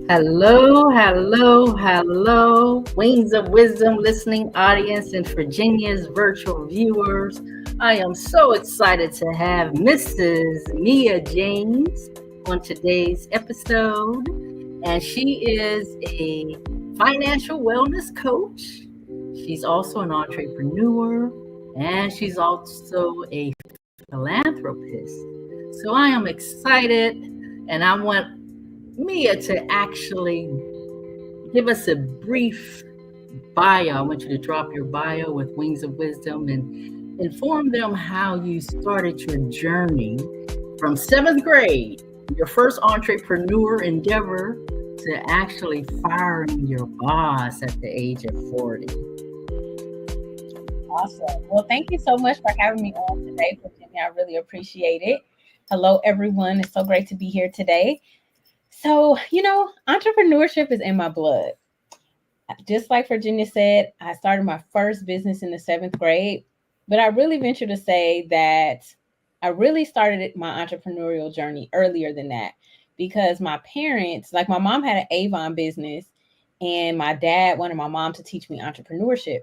Hello, hello, hello, Wings of Wisdom listening audience and Virginia's virtual viewers. I am so excited to have Mrs. Mia James on today's episode, and she is a financial wellness coach. She's also an entrepreneur, and she's also a philanthropist. So I am excited, and I want Mia to actually give us a brief bio. I want you to drop your bio with Wings of Wisdom and inform them how you started your journey from seventh grade, your first entrepreneur endeavor, to actually firing your boss at the age of 40. Awesome. Well, thank you so much for having me on today, Virginia. I really appreciate it. Hello, everyone. It's so great to be here today. So, entrepreneurship is in my blood. Just like Virginia said, I started my first business in the seventh grade, but I really venture to say that I really started my entrepreneurial journey earlier than that because my parents, like my mom had an Avon business and my dad wanted my mom to teach me entrepreneurship.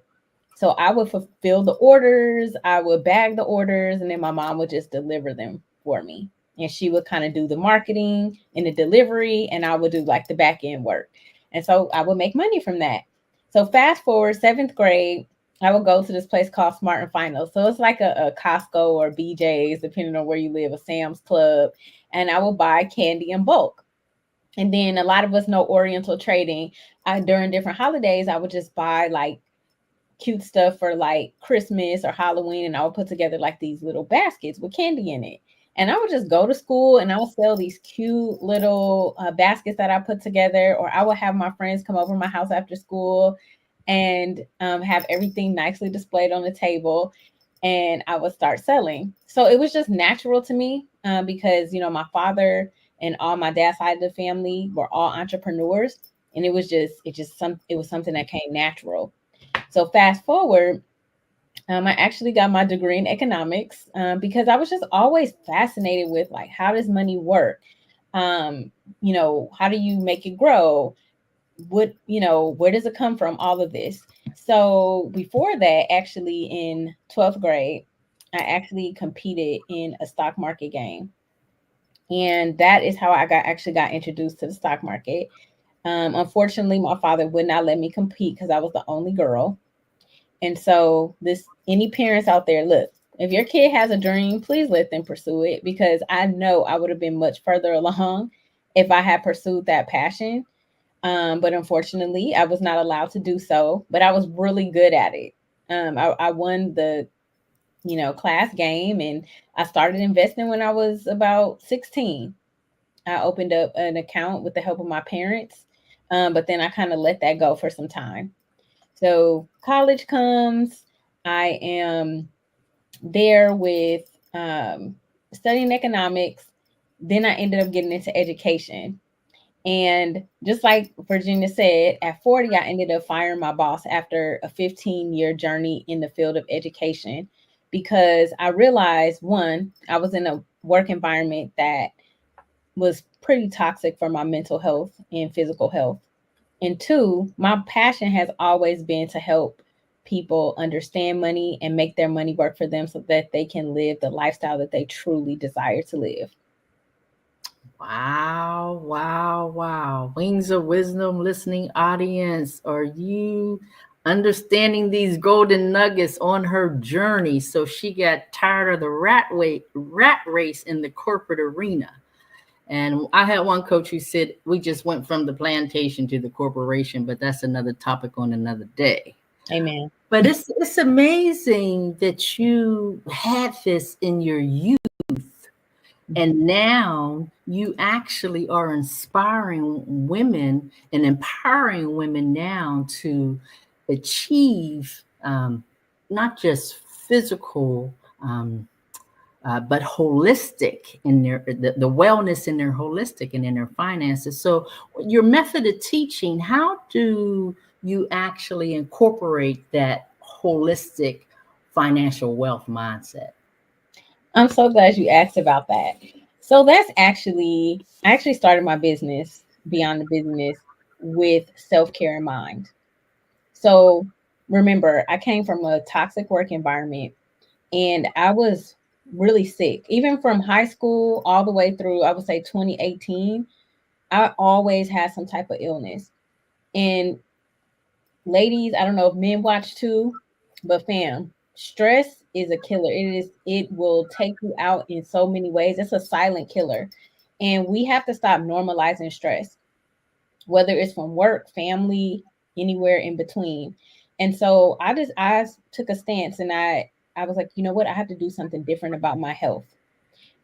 So I would fulfill the orders, I would bag the orders, and then my mom would just deliver them for me. And she would kind of do the marketing and the delivery, and I would do like the back end work. And so I would make money from that. So fast forward, seventh grade, I would go to this place called Smart and Final. So it's like a Costco or BJ's, depending on where you live, a Sam's Club. And I would buy candy in bulk. And then a lot of us know Oriental trading. During different holidays, I would just buy like cute stuff for like Christmas or Halloween. And I would put together like these little baskets with candy in it. And I would just go to school and I would sell these cute little baskets that I put together, or I would have my friends come over to my house after school and have everything nicely displayed on the table. And I would start selling. So it was just natural to me because, my father and all my dad's side of the family were all entrepreneurs. And it was something that came natural. So fast forward, I actually got my degree in economics because I was just always fascinated with like, how does money work? How do you make it grow? Where does it come from? All of this. So before that, actually in 12th grade, I actually competed in a stock market game. And that is how I got introduced to the stock market. Unfortunately, my father would not let me compete because I was the only girl. And so any parents out there, look, if your kid has a dream, please let them pursue it, because I know I would have been much further along if I had pursued that passion. But unfortunately, I was not allowed to do so, but I was really good at it. I won the, class game, and I started investing when I was about 16. I opened up an account with the help of my parents, but then I kind of let that go for some time. So college comes, I am there with studying economics. Then I ended up getting into education. And just like Virginia said, at 40, I ended up firing my boss after a 15-year journey in the field of education, because I realized, one, I was in a work environment that was pretty toxic for my mental health and physical health. And two, my passion has always been to help people understand money and make their money work for them so that they can live the lifestyle that they truly desire to live. Wow, wow, wow. Wings of Wisdom listening audience, are you understanding these golden nuggets on her journey? So she got tired of the rat race in the corporate arena. And I had one coach who said we just went from the plantation to the corporation, but that's another topic on another day. Amen. But it's amazing that you had this in your youth, and now you actually are inspiring women and empowering women now to achieve not just physical but holistic in the wellness in their holistic and in their finances. So your method of teaching, how do you actually incorporate that holistic financial wealth mindset? I'm so glad you asked about that. So I actually started my business Beyond the Business with self-care in mind. So remember, I came from a toxic work environment and I was really sick. Even from high school all the way through, I would say 2018, I always had some type of illness. And ladies, I don't know if men watch too, but fam, stress is a killer. It will take you out in so many ways. It's a silent killer. And we have to stop normalizing stress, whether it's from work, family, anywhere in between. And so I took a stance and I was like, you know what? I have to do something different about my health.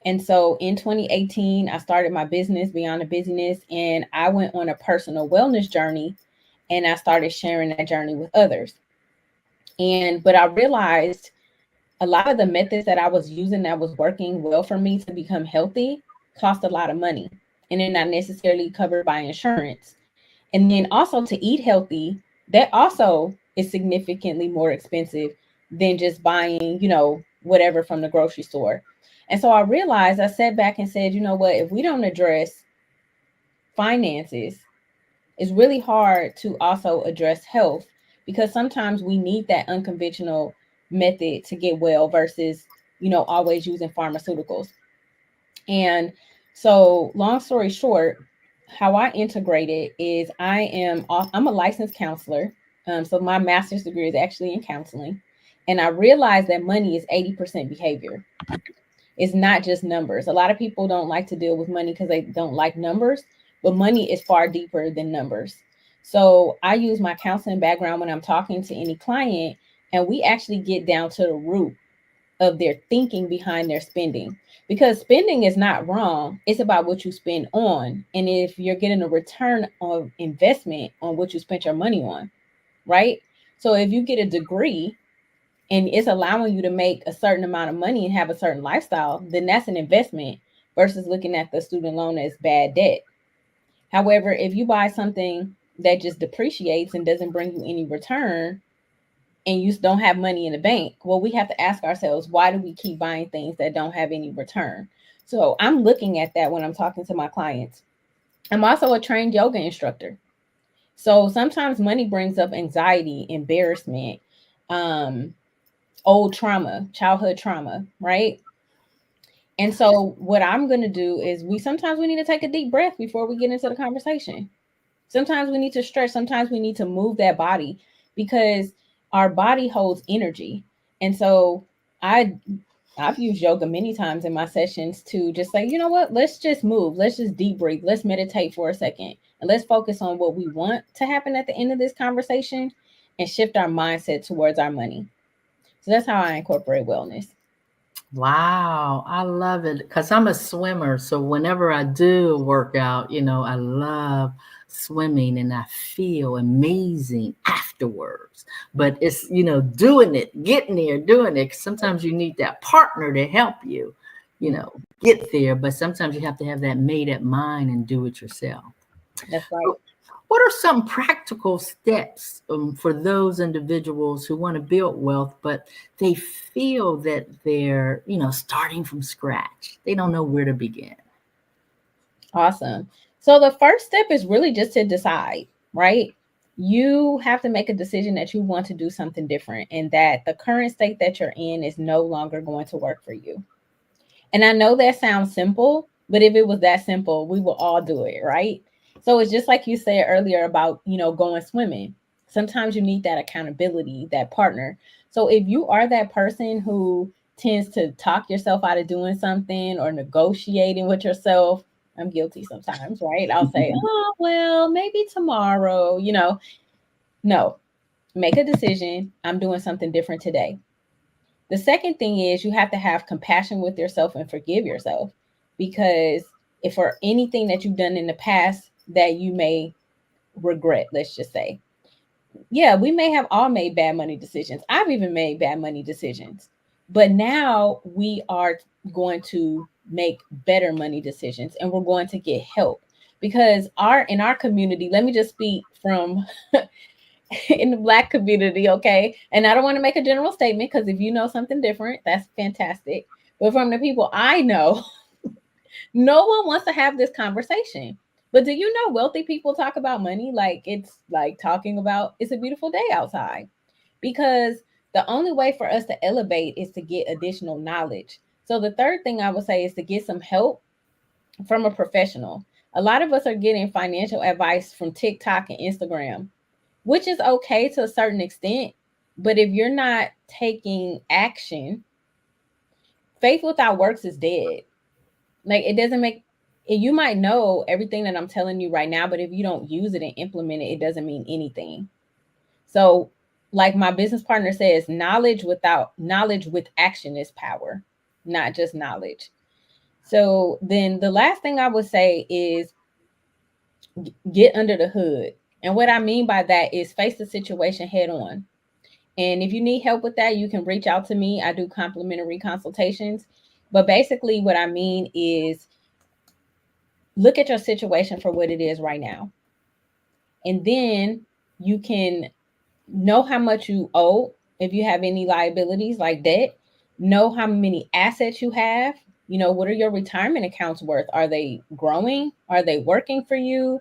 And so in 2018, I started my business Beyond the Busyness, and I went on a personal wellness journey and I started sharing that journey with others. And but I realized a lot of the methods that I was using that was working well for me to become healthy cost a lot of money, and they're not necessarily covered by insurance. And then also to eat healthy, that also is significantly more expensive than just buying, whatever from the grocery store. And so I realized, I sat back and said, you know what, if we don't address finances, it's really hard to also address health, because sometimes we need that unconventional method to get well versus, always using pharmaceuticals. And so, long story short, how I integrate it is I'm a licensed counselor. So my master's degree is actually in counseling, and I realized that money is 80% behavior. It's not just numbers. A lot of people don't like to deal with money because they don't like numbers, but money is far deeper than numbers. So I use my counseling background when I'm talking to any client, and we actually get down to the root of their thinking behind their spending, because spending is not wrong. It's about what you spend on, and if you're getting a return of investment on what you spent your money on, right? So if you get a degree and it's allowing you to make a certain amount of money and have a certain lifestyle, then that's an investment versus looking at the student loan as bad debt. However, if you buy something that just depreciates and doesn't bring you any return, and you don't have money in the bank, well, we have to ask ourselves, why do we keep buying things that don't have any return? So I'm looking at that when I'm talking to my clients. I'm also a trained yoga instructor. So sometimes money brings up anxiety, embarrassment, um, old trauma, childhood trauma, right? And so what I'm going to do is we need to take a deep breath before we get into the conversation. Sometimes we need to stretch. Sometimes we need to move that body, because our body holds energy. And so I I've used yoga many times in my sessions to just say, you know what, let's just move. Let's just deep breathe. Let's meditate for a second. And let's focus on what we want to happen at the end of this conversation and shift our mindset towards our money. So that's how I incorporate wellness. Wow, I love it because I'm a swimmer. So whenever I do a workout, I love swimming and I feel amazing afterwards. But it's, doing it, getting there, doing it. 'Cause sometimes you need that partner to help you, get there. But sometimes you have to have that made up mind and do it yourself. That's right. What are some practical steps for those individuals who want to build wealth, but they feel that they're, starting from scratch? They don't know where to begin. Awesome. So the first step is really just to decide, right? You have to make a decision that you want to do something different and that the current state that you're in is no longer going to work for you. And I know that sounds simple, but if it was that simple, we will all do it, right? So it's just like you said earlier about, going swimming. Sometimes you need that accountability, that partner. So if you are that person who tends to talk yourself out of doing something or negotiating with yourself, I'm guilty sometimes, right? I'll say, oh, well, maybe tomorrow, no, make a decision. I'm doing something different today. The second thing is you have to have compassion with yourself and forgive yourself, because if for anything that you've done in the past that you may regret, let's just say, yeah, we may have all made bad money decisions. I've even made bad money decisions, but now we are going to make better money decisions and we're going to get help, because in our community, let me just speak from in the Black community, okay? And I don't want to make a general statement, because if you know something different, that's fantastic. But from the people I know, no one wants to have this conversation. But do you know wealthy people talk about money like it's like talking about it's a beautiful day outside? Because the only way for us to elevate is to get additional knowledge. So the third thing I would say is to get some help from a professional. A lot of us are getting financial advice from TikTok and Instagram, which is okay to a certain extent. But if you're not taking action, faith without works is dead. Like it doesn't make you might know everything that I'm telling you right now, but if you don't use it and implement it, it doesn't mean anything. So, like my business partner says, knowledge with action is power, not just knowledge. So, then the last thing I would say is get under the hood. And what I mean by that is face the situation head on. And if you need help with that, you can reach out to me. I do complimentary consultations. But basically, what I mean is look at your situation for what it is right now. And then you can know how much you owe if you have any liabilities like debt, know how many assets you have. You know, what are your retirement accounts worth? Are they growing? Are they working for you?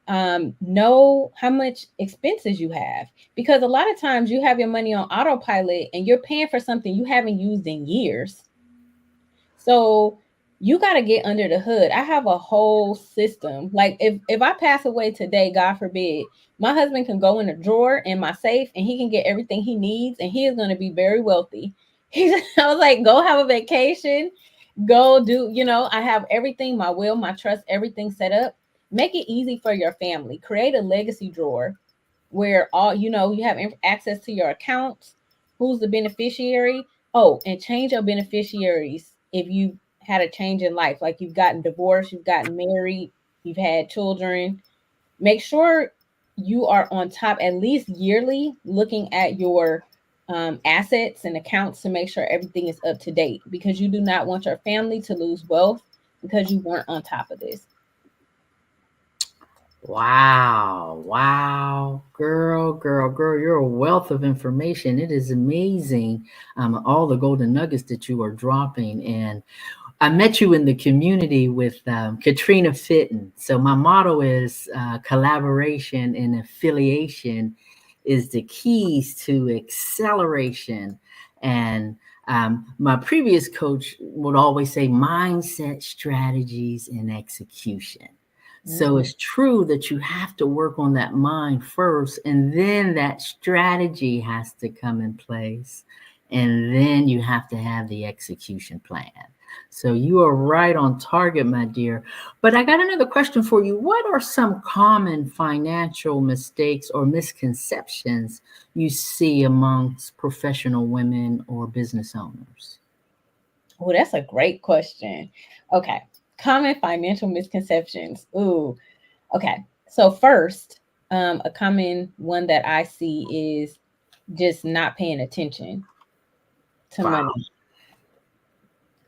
Know how much expenses you have, because a lot of times you have your money on autopilot and you're paying for something you haven't used in years. So you got to get under the hood. I have a whole system. Like if I pass away today, God forbid, my husband can go in a drawer in my safe and he can get everything he needs and he is going to be very wealthy. I was like, go have a vacation, go do, I have everything, my will, my trust, everything set up. Make it easy for your family. Create a legacy drawer where all you have access to your accounts, who's the beneficiary. Oh, and change your beneficiaries if you had a change in life, like you've gotten divorced, you've gotten married, you've had children. Make sure you are on top at least yearly, looking at your assets and accounts to make sure everything is up to date, because you do not want your family to lose wealth because you weren't on top of this. Wow, wow, girl, you're a wealth of information. It is amazing, all the golden nuggets that you are dropping. And I met you in the community with Katrina Fitton. So my motto is collaboration and affiliation is the keys to acceleration. And my previous coach would always say mindset, strategies, and execution. So Mm-hmm. it's true that you have to work on that mind first, and then that strategy has to come in place, and then you have to have the execution plan. So you are right on target, my dear. But I got another question for you. What are some common financial mistakes or misconceptions you see amongst professional women or business owners? Oh, that's a great question. Okay. Common financial misconceptions. Ooh, okay. So first, a common one that I see is just not paying attention to Wow.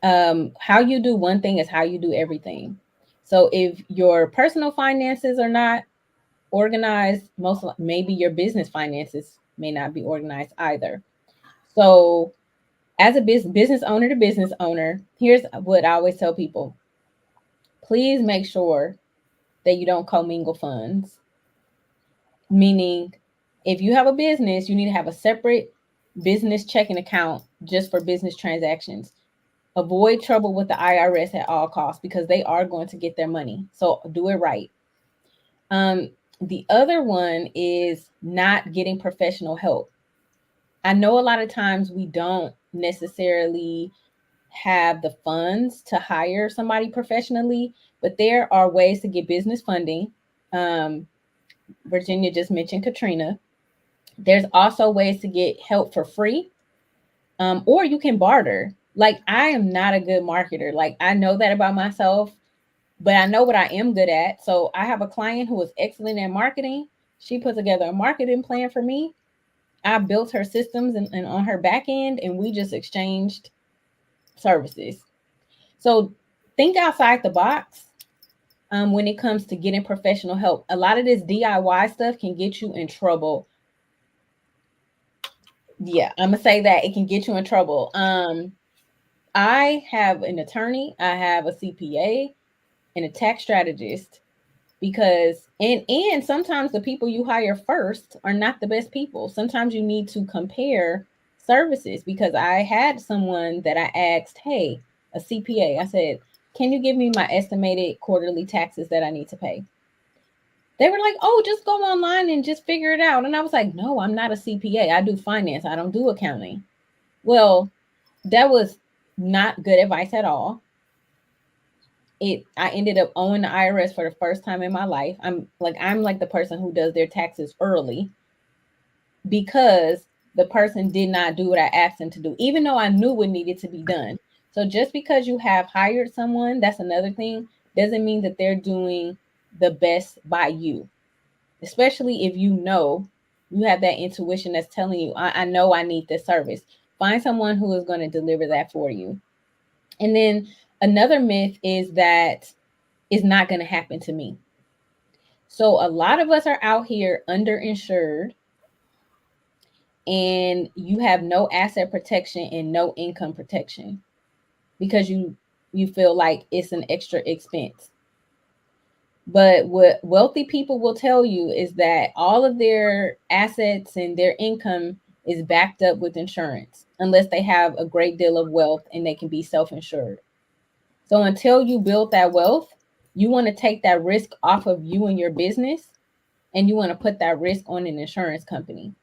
money. How you do one thing is how you do everything. So if your personal finances are not organized, maybe your business finances may not be organized either. So as a business owner to business owner, here's what I always tell people: please make sure that you don't commingle funds. Meaning, if you have a business, you need to have a separate business checking account just for business transactions. Avoid trouble with the IRS at all costs, because they are going to get their money. So do it right. Um, the other one is not getting professional help. I know a lot of times we don't necessarily have the funds to hire somebody professionally, but there are ways to get business funding. Um, Virginia just mentioned Katrina. There's also ways to get help for free, or you can barter. Like, I am not a good marketer. Like, I know that about myself, but I know what I am good at. So I have a client who is excellent at marketing. She put together a marketing plan for me. I built her systems and on her back end, and we just exchanged services. So think outside the box when it comes to getting professional help. A lot of this DIY stuff can get you in trouble. Yeah, I'm gonna say that it can get you in trouble. I have an attorney, I have a CPA, and a tax strategist. because and sometimes the people you hire first are not the best people. Sometimes you need to compare services, because I had someone that I asked, hey, a CPA, I said, can you give me my estimated quarterly taxes that I need to pay? They were like, oh, just go online and just figure it out. And I was like, no, I'm not a CPA. I do finance. I don't do accounting. Well, that was not good advice at all. I ended up owing the IRS for the first time in my life. I'm like the person who does their taxes early, because the person did not do what I asked them to do, even though I knew what needed to be done. So just because you have hired someone, that's another thing, doesn't mean that they're doing the best by you. Especially if you have that intuition that's telling you, I know I need this service. Find someone who is going to deliver that for you. And then another myth is that it's not going to happen to me. So a lot of us are out here underinsured, and you have no asset protection and no income protection because you feel like it's an extra expense. But what wealthy people will tell you is that all of their assets and their income is backed up with insurance, unless they have a great deal of wealth and they can be self-insured. So until you build that wealth, you want to take that risk off of you and your business, and you want to put that risk on an insurance company.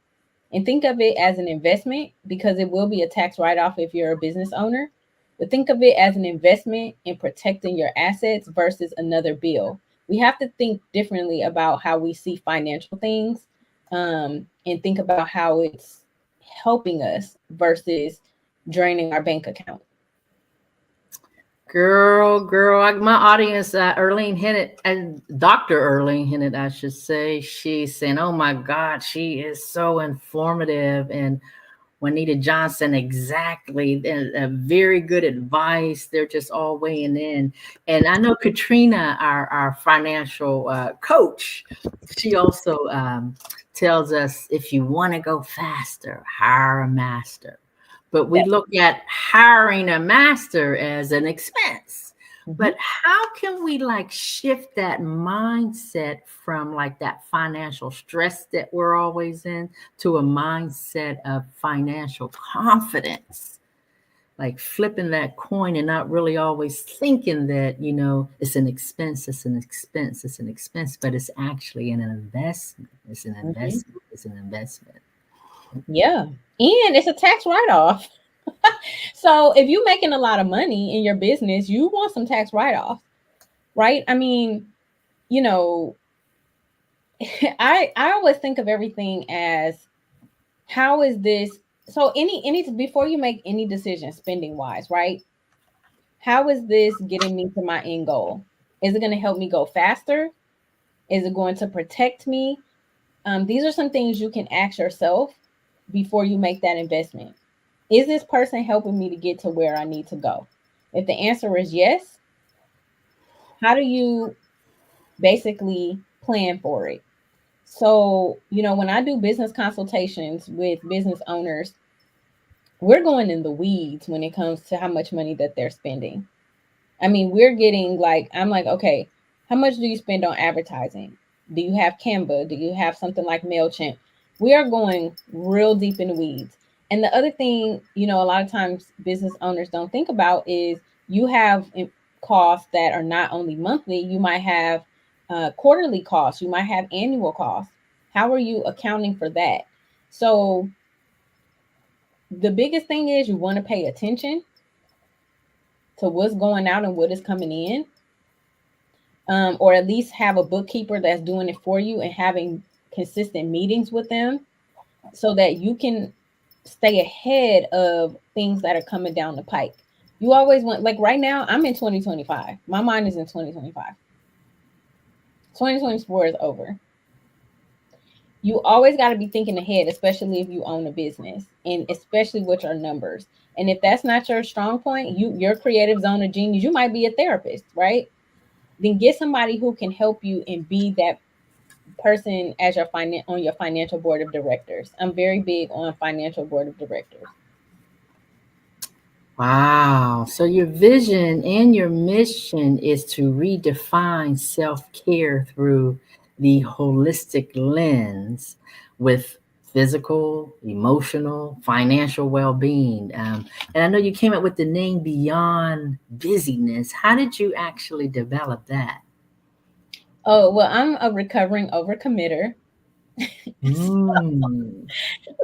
And think of it as an investment, because it will be a tax write off if you're a business owner. But think of it as an investment in protecting your assets versus another bill. We have to think differently about how we see financial things, and think about how it's helping us versus draining our bank account. My audience, Erlene hinted, and Dr. Erlene hinted, I should say, she's saying, oh my God, she is so informative. And Juanita Johnson, exactly. Very good advice. They're just all weighing in. And I know Katrina, our financial coach, she also tells us if you want to go faster, hire a master. But we Yeah. look at hiring a master as an expense. Mhm. But how can we like shift that mindset from like that financial stress that we're always in to a mindset of financial confidence? Like flipping that coin and not really always thinking that, it's an expense, it's an expense, it's an expense, but it's actually an investment. It's an Mhm. investment. It's an investment. Yeah. And it's a tax write off. So if you're making a lot of money in your business, you want some tax write off, right? I mean, you know, I always think of everything as, how is this, so any before you make any decision spending wise, right? How is this getting me to my end goal? Is it going to help me go faster? Is it going to protect me? These are some things you can ask yourself before you make that investment. Is this person helping me to get to where I need to go? If the answer is yes, how do you basically plan for it? So, when I do business consultations with business owners, we're going in the weeds when it comes to how much money that they're spending. I mean, we're getting like, I'm like, okay, how much do you spend on advertising? Do you have Canva? Do you have something like MailChimp? We are going real deep in the weeds. And the other thing, a lot of times business owners don't think about is you have costs that are not only monthly, you might have quarterly costs, you might have annual costs. How are you accounting for that? So the biggest thing is you want to pay attention to what's going out and what is coming in, or at least have a bookkeeper that's doing it for you and having consistent meetings with them so that you can stay ahead of things that are coming down the pike. You always want, like right now, I'm in 2025. My mind is in 2025. 2024 is over. You always got to be thinking ahead, especially if you own a business and especially with your numbers. And if that's not your strong point, your creative zone of genius, you might be a therapist, right? Then get somebody who can help you and be that person as your on your financial board of directors. I'm very big on financial board of directors. Wow. So your vision and your mission is to redefine self-care through the holistic lens with physical, emotional, financial well-being. And I know you came up with the name Beyond Busyness. How did you actually develop that? Oh, well, I'm a recovering overcommitter. Mm,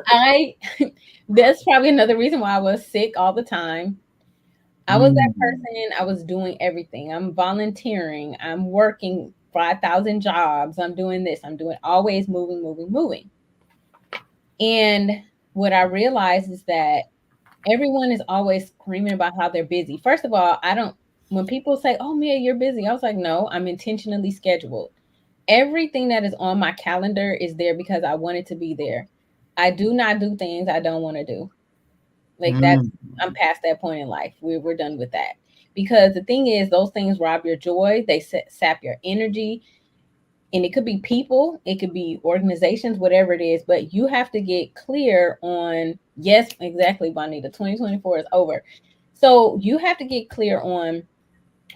I That's probably another reason why I was sick all the time. I was that mm. person, I was doing everything. I'm volunteering, I'm working 5,000 jobs, I'm doing this, I'm doing always moving, moving, moving. And what I realized is that everyone is always screaming about how they're busy. First of all, I don't, when people say, "Oh, Mia, you're busy," I was like, no, I'm intentionally scheduled. Everything that is on my calendar is there because I want it to be there. I do not do things I don't want to do. Like that's, Mm. I'm past that point in life. We're done with that. Because the thing is, those things rob your joy, they sap your energy, and it could be people, it could be organizations, whatever it is, but you have to get clear on, yes, exactly, Bonita, 2024 is over. So you have to get clear on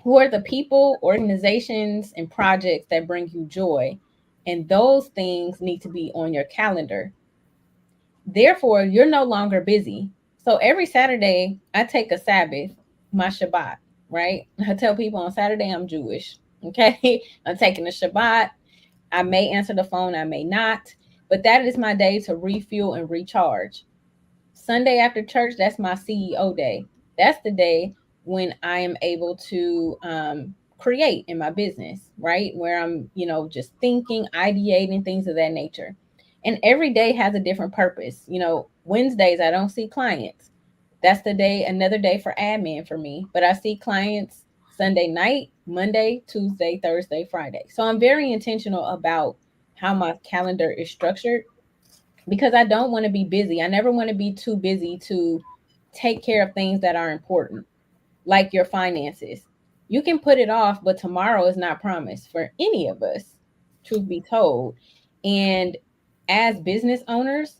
who are the people, organizations, and projects that bring you joy. And those things need to be on your calendar. Therefore, you're no longer busy. So every Saturday, I take a Sabbath, my Shabbat, right? I tell people on Saturday I'm Jewish. Okay. I'm taking a Shabbat. I may answer the phone, I may not, but that is my day to refuel and recharge. Sunday after church, that's my CEO day. That's the day when I am able to create in my business, right? Where I'm, just thinking, ideating, things of that nature. And every day has a different purpose. Wednesdays, I don't see clients. That's the day, another day for admin for me. But I see clients Sunday night, Monday, Tuesday, Thursday, Friday. So I'm very intentional about how my calendar is structured because I don't want to be busy. I never want to be too busy to take care of things that are important, like your finances. You can put it off, but tomorrow is not promised for any of us, truth be told. And as business owners,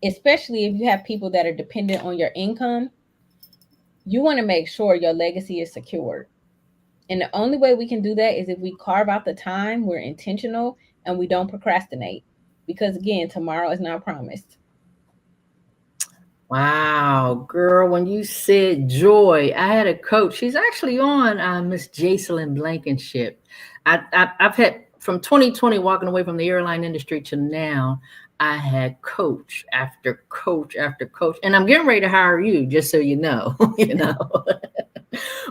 especially if you have people that are dependent on your income, you want to make sure your legacy is secured. And the only way we can do that is if we carve out the time, we're intentional, and we don't procrastinate. Because again, tomorrow is not promised. Wow, girl, when you said joy, I had a coach. She's actually on Miss Jacelyn Blankenship. I've had from 2020 walking away from the airline industry to now. I had coach after coach after coach, and I'm getting ready to hire you, just so you know. you know.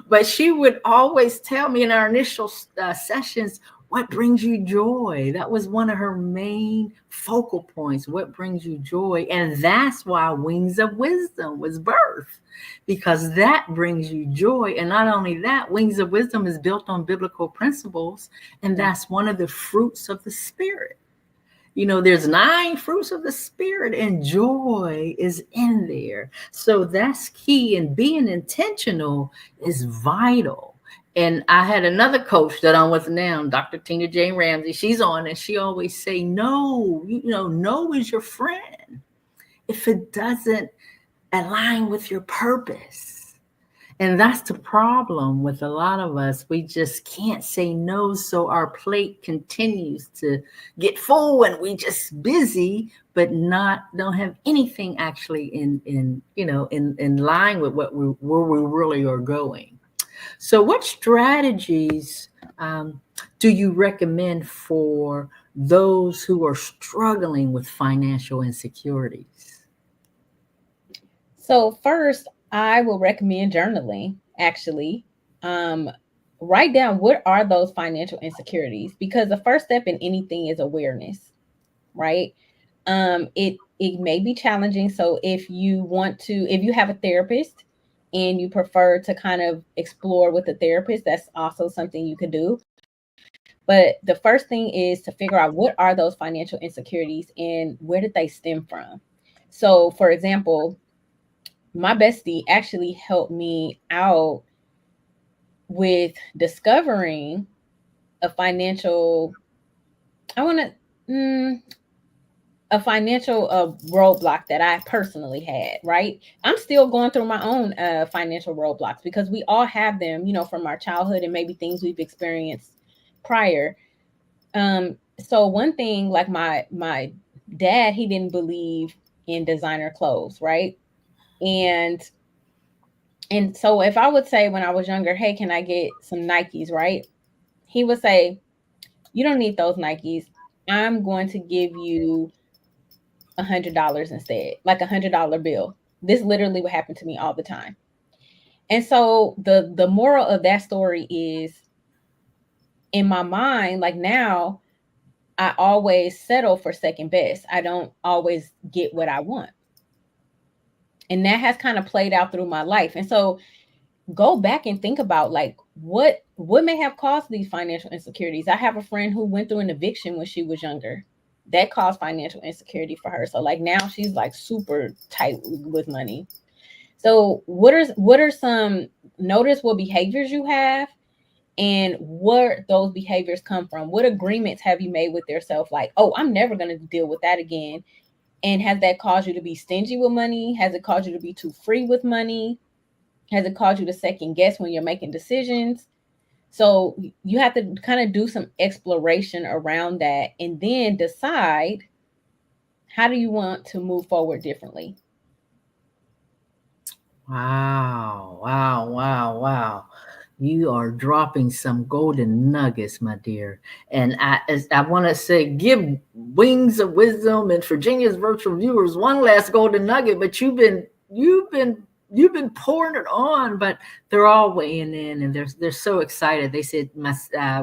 But she would always tell me in our initial sessions, what brings you joy? That was one of her main focal points. What brings you joy? And that's why Wings of Wisdom was birthed, because that brings you joy. And not only that, Wings of Wisdom is built on biblical principles, and that's one of the fruits of the Spirit. There's 9 fruits of the Spirit, and joy is in there. So that's key, and being intentional is vital. And I had another coach that I'm with now, Dr. Tina Jane Ramsey. She's on, and she always say, no, no is your friend if it doesn't align with your purpose. And that's the problem with a lot of us. We just can't say no. So our plate continues to get full and we just busy, but don't have anything actually in line with where we really are going. So what strategies do you recommend for those who are struggling with financial insecurities? So first, I will recommend journaling. Actually, um, write down what are those financial insecurities because the first step in anything is awareness, right? It may be challenging. So if you have a therapist and you prefer to kind of explore with the therapist, that's also something you could do. But the first thing is to figure out what are those financial insecurities and where did they stem from. So, for example, my bestie actually helped me out with discovering a financial, I want to, a financial roadblock that I personally had, right? I'm still going through my own financial roadblocks because we all have them, from our childhood and maybe things we've experienced prior. So one thing, like my dad, he didn't believe in designer clothes, right? And so if I would say when I was younger, hey, can I get some Nikes, right? He would say, you don't need those Nikes. I'm going to give you $100 instead, like $100 bill. This literally would happen to me all the time. And so the moral of that story is, in my mind, like now, I always settle for second best. I don't always get what I want. And that has kind of played out through my life. And so go back and think about, like, what may have caused these financial insecurities. I have a friend who went through an eviction when she was younger. That caused financial insecurity for her. So like now she's like super tight with money. So what are some noticeable behaviors you have, and where those behaviors come from? What agreements have you made with yourself? Like, oh, I'm never going to deal with that again. And has that caused you to be stingy with money? Has it caused you to be too free with money? Has it caused you to second guess when you're making decisions? So you have to kind of do some exploration around that and then decide, how do you want to move forward differently? Wow, wow, wow, wow. You are dropping some golden nuggets, my dear. And I want to say, give Wings of Wisdom and Virginia's virtual viewers one last golden nugget, but you've been pouring it on, but they're all weighing in and they're so excited. They said, my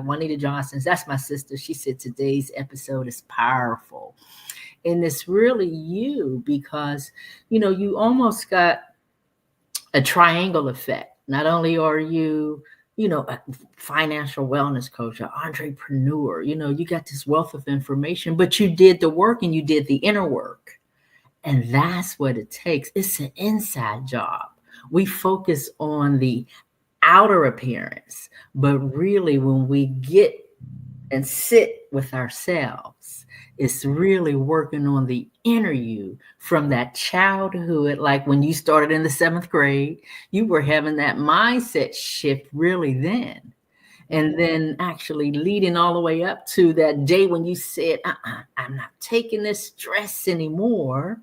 Juanita Johnson's, that's my sister. She said today's episode is powerful. And it's really you because you almost got a triangle effect. Not only are you, a financial wellness coach, an entrepreneur, you got this wealth of information, but you did the work and you did the inner work. And that's what it takes. It's an inside job. We focus on the outer appearance, but really when we get and sit with ourselves, it's really working on the inner you from that childhood. Like when you started in the seventh grade, you were having that mindset shift really then. And then actually leading all the way up to that day when you said, I'm not taking this stress anymore.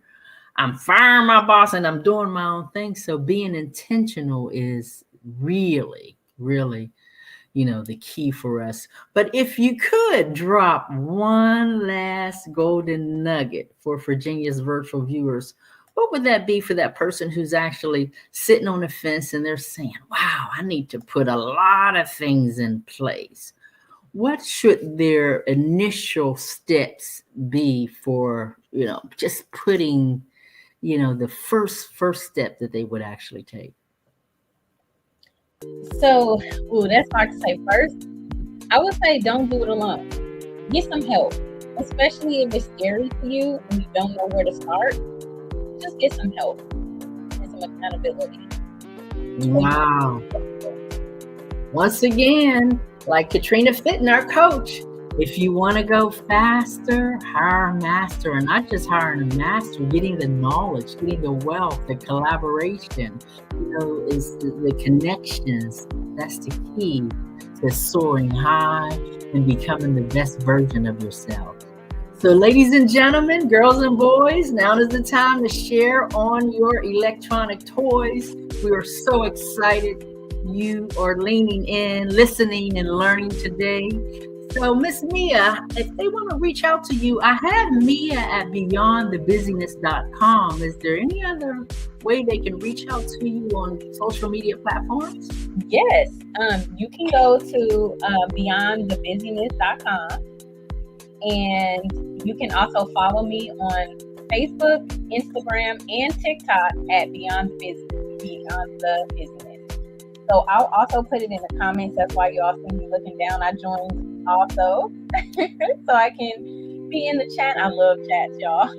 I'm firing my boss and I'm doing my own thing. So being intentional is really, really the key for us. But if you could drop one last golden nugget for Virginia's virtual viewers, what would that be for that person who's actually sitting on the fence and they're saying, wow, I need to put a lot of things in place? What should their initial steps be for, just putting, the first step that they would actually take? So, that's hard to say. First, I would say don't do it alone. Get some help, especially if it's scary to you and you don't know where to start. Just get some help and some accountability. Wow. Once again, like Katrina Fitton, our coach, if you want to go faster, hire a master, and not just hiring a master, getting the knowledge, getting the wealth, the collaboration, is the connections. That's the key to soaring high and becoming the best version of yourself. So, ladies and gentlemen, girls and boys, now is the time to share on your electronic toys. We are so excited you are leaning in, listening, and learning today. So, Miss Mia, if they want to reach out to you, I have Mia at beyondthebusyness.com. Is there any other way they can reach out to you on social media platforms? Yes, you can go to beyondthebusyness.com, and you can also follow me on Facebook, Instagram, and TikTok at Beyond the Busyness. So I'll also put it in the comments. That's why you all see me looking down. I joined also so I can be in the chat. I love chats, y'all.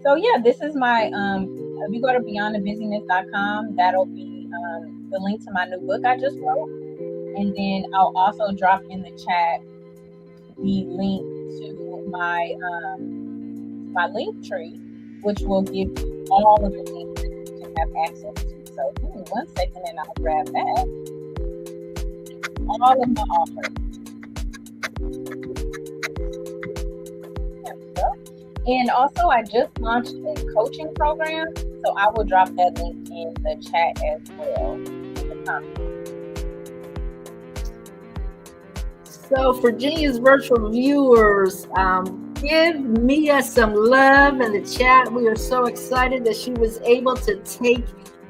So yeah, this is my if you go to beyondthebusyness.com, that'll be the link to my new book I just wrote. And then I'll also drop in the chat the link to my my link tree, which will give you all of the things that you can have access to. So give me 1 second and I'll grab that. All of my offers. There we go. And also, I just launched a coaching program, so I will drop that link in the chat as well in the comments. So, Virginia's virtual viewers, give Mia some love in the chat. We are so excited that she was able to take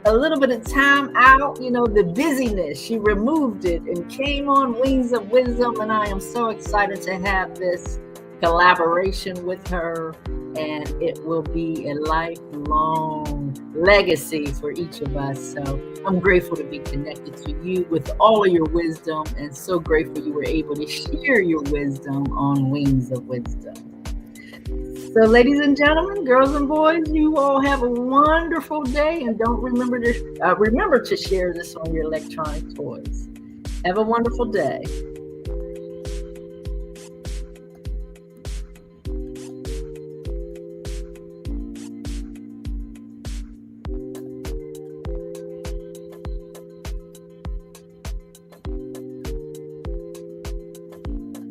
a little bit of time out, the busyness. She removed it and came on Wings of Wisdom. And I am so excited to have this collaboration with her. And it will be a lifelong legacy for each of us. So I'm grateful to be connected to you with all of your wisdom, and so grateful you were able to share your wisdom on Wings of Wisdom. So, ladies and gentlemen, girls and boys, you all have a wonderful day, and don't remember to share this on your electronic toys. Have a wonderful day.